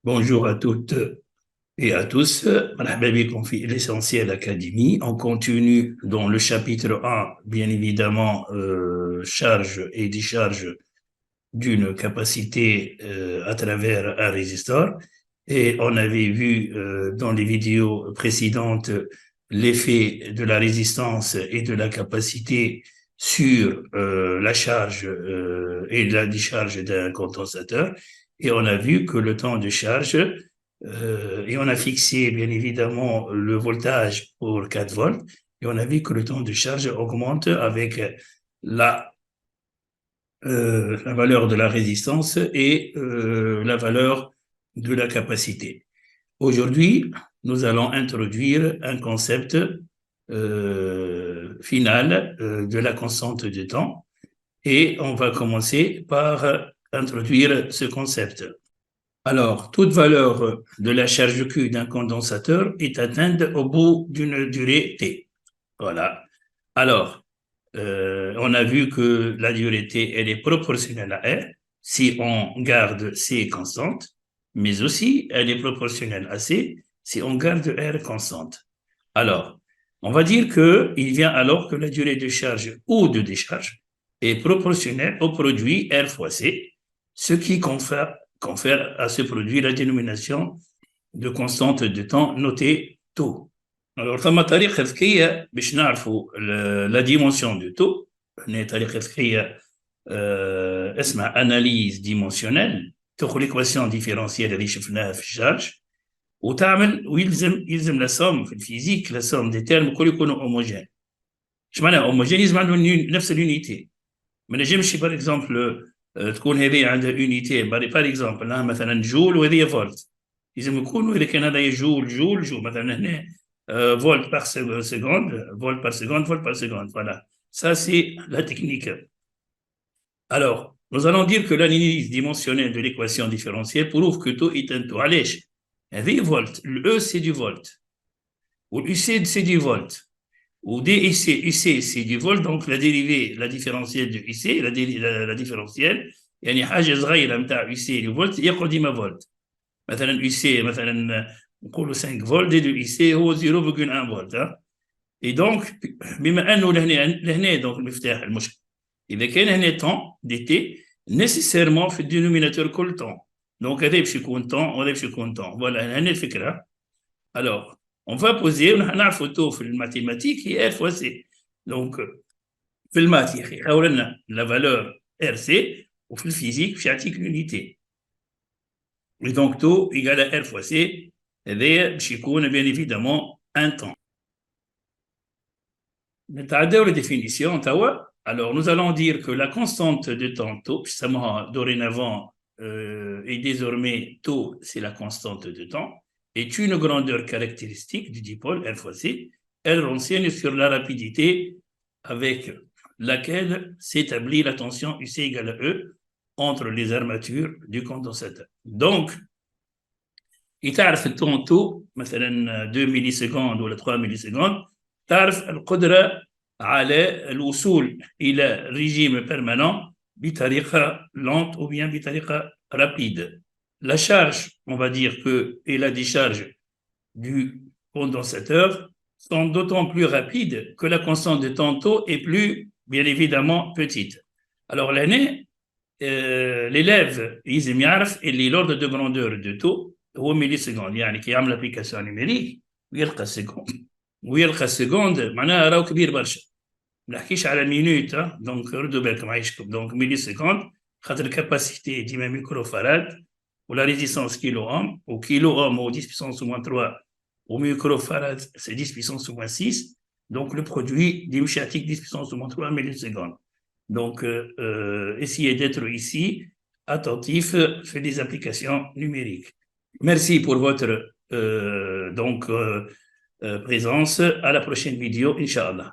Bonjour à toutes et à tous. Marhaba bikoum fi l'Essentiel Académie. On continue dans le chapitre 1, bien évidemment, charge et décharge d'une capacité à travers un résistor. Et on avait vu dans les vidéos précédentes l'effet de la résistance et de la capacité sur la charge et la décharge d'un condensateur. Et on a vu que le temps de charge, et on a fixé bien évidemment le voltage pour 4 volts, et on a vu que le temps de charge augmente avec la la valeur de la résistance et la valeur de la capacité. Aujourd'hui, nous allons introduire un concept final de la constante de temps et on va commencer par introduire ce concept. Alors, toute valeur de la charge Q d'un condensateur est atteinte au bout d'une durée T. Voilà. Alors, on a vu que la durée T, elle est proportionnelle à R si on garde C constante, mais aussi elle est proportionnelle à C si on garde R constante. Alors, on va dire qu'il vient alors que la durée de charge ou de décharge est proportionnelle au produit R fois C, ce qui confère à ce produit la dénomination de constante de temps notée taux. Alors, ثم طريقة ذكية باش نعرفوا لا ديمونسيون دو تو. هنا طريقة ذكية اسمها اناليز ديمونسيونيل، تاخذ ليكواسيون ديفيرونسيال اللي شفناها في الشارج وتعمل يلزم لا سوم في الفيزيك، لا سوم دي تيرم الكل يكونوا هوموجين. اش معناها هوموجين؟ يلزم عندهم نفس اليونيتي. ما نجمش بار اكزومبل تكون هذه عندها يونيتي بار اكزومبل مثلا جول وهذه فولت، لازم يكونوا اذا كان هذا جول مثلا هنا volt par seconde, volt par seconde, volt par seconde. Voilà. Ça, c'est la technique. Alors, nous allons dire que l'analyse dimensionnelle de l'équation différentielle prouve que taux est un taux. Allez, V volt, le E, c'est du volt. Ou l'UC, c'est du volt. Ou DIC, UC, c'est du volt. Donc, la dérivée, la différentielle de UC, la différentielle, يعني حاجة صغيرة نتاع UC لفولت يقعد ديما فولت. مثلا UC مثلا نقولوا 5 فولت دي دو IC هو 0,1 فولت. اي دونك بما انه لهنا دونك المفتاح المشكل، اذا كان هنا طون دي تي نيسيسيرمون في الدينوميناتور كل طون، دونك هذا باش يكون طون وهذا باش يكون طون. فوالا هنا الفكره. الوغ اون فا بوزي نعرفوا تو في الماتيماتيك هي ار فوا سي. دونك في المات يا اخي حاول لنا لا فالور ار سي، وفي الفيزيك باش يعطيك لونيتي. Et donc, taux égal à R fois C, هذايا باش يكون bien évidemment un temps. نتعداو la définition توا. Alors, nous allons dire que la constante de temps taux, dorénavant et désormais taux, c'est la constante de temps, est une grandeur caractéristique du dipôle R fois C. Elle renseigne sur la rapidité avec laquelle s'établit la tension UC égale à E entre les armatures du condensateur. Donc, تعرف التون تو مثلا 2 ملي سكوند ولا 3 ملي سكوند، تعرف القدره على الوصول الى ريجيم بيرمانون بطريقه لونت ou bien بطريقه rapide. La charge, on va dire que, et la décharge du condensateur sont d'autant plus rapides que la constante de temps taux est plus, bien évidemment, petite. Alors l'année, l'élève يلزم يعرف اللي l'ordre de grandeur de taux هو ملي سكوند، يعني كي يعمل ابليكاسيون نيميريك ويلقى السكوند معناها راهو كبير برشا. ما نحكيش على مينوت، دونك ردوا بالكم عايشكم. دونك ملي سكوند خاطر الكاباسيتي ديما ميكرو فاراد ولا ريزيستانس كيلو اوم، وكيلو اوم هو 10 puissance moins 3 وميكرو فاراد سي 10 puissance moins 6. دونك لو برودوي يمشي يعطيك 10 puissance moins 3 ملي سكوند. Donc, essayez d'être ici attentif, fait des applications numériques. Merci pour votre présence. À la prochaine vidéo, Inch'Allah.